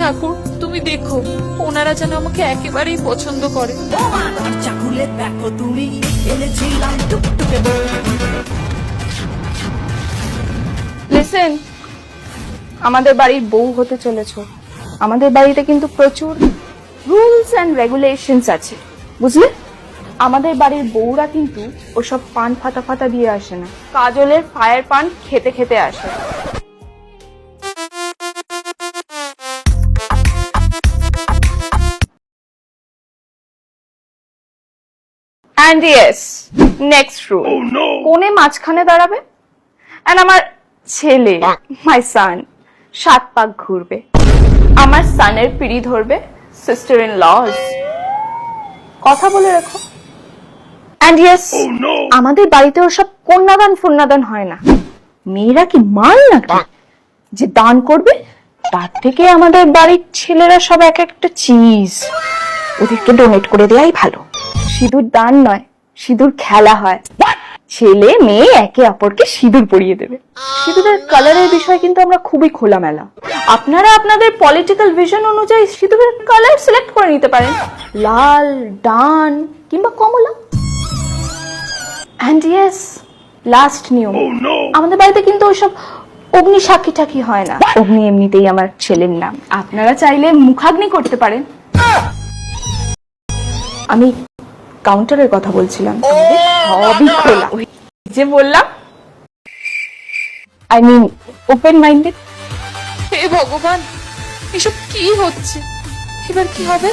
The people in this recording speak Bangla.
ঠাকুর তুমি দেখো ওনারা যেন আমাকে একেবারেই পছন্দ করে। লিসেন, আমাদের বাড়ির বউ হতে চলেছ। আমাদের বাড়িতে কিন্তু প্রচুর রুলস এন্ড রেগুলেশনস আছে, বুঝলে? আমাদের বাড়ির বউরা কিন্তু ওসব পান ফাতা ফাতা দিয়ে আসে না, কাজলের ফায়ার পান খেতে খেতে আসে। And yes, next rule. কোণে মাঝখানে দাঁড়াবে। And আমার ছেলে, my son, 7 পাক ঘুরবে। আমার সানের পিড়ি ধরবে সিস্টার ইন লজ। কথা বলে রাখো। And yes, আমাদের বাড়িতে ওসব কন্যাদান ফন্যাদান হয় না। মেয়েরা কি মাল নাকি যে দান করবে? তার থেকে আমাদের বাড়ির ছেলেরা সব এক একটা চিজ, ওদেরকে ডোনেট করে দেওয়াই ভালো। সিঁদুর দান নয়, সিঁদুর খেলা হয়। ছেলে মেয়ে একে অপরকে সিঁদুর পরিয়ে দেবে। সিঁদুরের কালারের বিষয় কিন্তু আমরা খুবই খোলামেলা। আপনারা আপনাদের পলিটিক্যাল ভিশন অনুযায়ী সিঁদুরের কালার সিলেক্ট করে নিতে পারেন, লাল, ডান কিংবা কমলা। অ্যান্ড ইয়েস, লাস্ট নিয়ম, আমাদের বাড়িতে কিন্তু ওইসব অগ্নি সাক্ষী টাক্ষী হয় না। অগ্নি এমনিতেই আমার ছেলের নাম। আপনারা চাইলে মুখাগ্নি করতে পারেন। আমি কাউন্টারের কথা বলছিলাম, সবই খোলা। ওই যে বললাম, আই মিন ওপেন মাইন্ডেড। হে ভগবান, এসব কি হচ্ছে? এবার কি হবে?